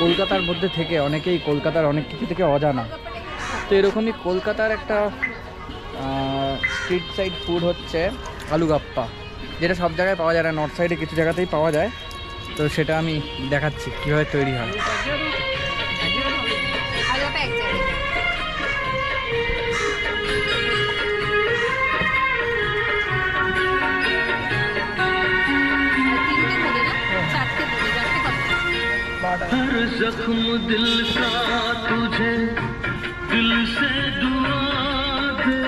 কলকাতার মধ্যে থেকে অনেকেই কলকাতার অনেক কিছু থেকে অজানা। তো এরকমই কলকাতার একটা স্ট্রিট সাইড ফুড হচ্ছে আলুগাপ্পা, যেটা সব জায়গায় পাওয়া যায় না, নর্থ সাইডে কিছু জায়গাতেই পাওয়া যায়। তো সেটা আমি দেখাচ্ছি কীভাবে তৈরি হয়। हर जख्म दिल का तुझे दिल से दुआ दे,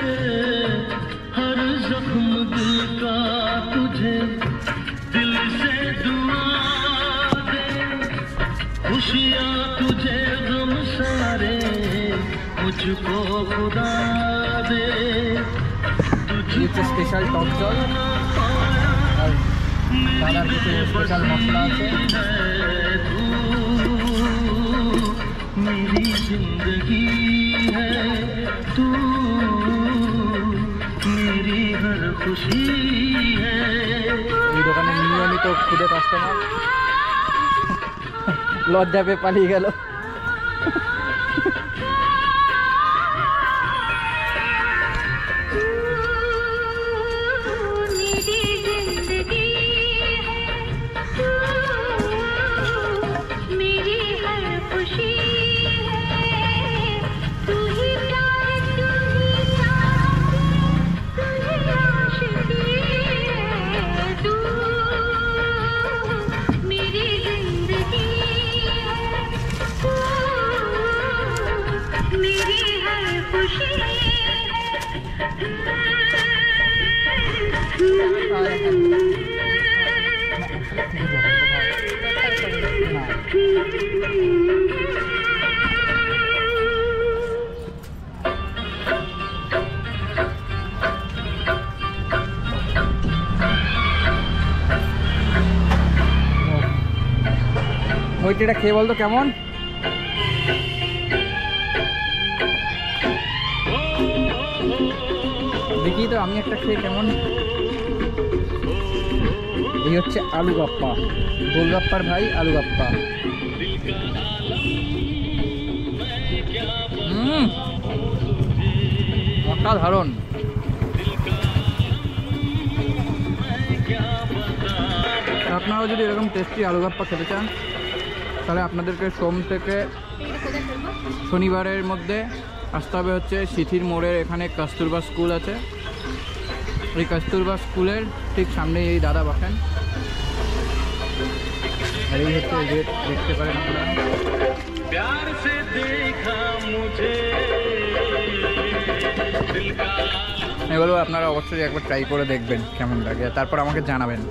हर जख्म दिल का तुझे दिल से दुआ दे, खुशियाँ तुझे गम सारे मुझको खुदा दे। तुझे स्पेशल टक जल और दादार কিছু স্পেশাল মশলা আছে। मेरी जिंदगी है तू, मेरी हर खुशी है। এই দোকানে নিয়মিত খুদে কাস্টমার, লজ্জা পেয়ে পালিয়ে গেল। ওইটা খেয়ে বলতো কেমন? দেখি তো আমি একটা খেয়ে কেমন। এই হচ্ছে আলুগাপ্পা, গোলগাপ্পার ভাই আলুগাপ্পা। অসাধারণ। আপনারাও যদি এরকম টেস্টি আলুগাপ্পা খেতে চান তাহলে আপনাদেরকে সোম থেকে শনিবারের মধ্যে আসতে হবে হচ্ছে সিথির মোড়ের এখানে কস্তুরবা স্কুল আছে। এই কস্তুরবা স্কুলের ঠিক সামনে এই দাদা বসেন। আর এই হচ্ছে রেট দেখতে পারেন আপনারা। আমি বলবো আপনারা অবশ্যই একবার ট্রাই করে দেখবেন কেমন লাগে, তারপর আমাকে জানাবেন।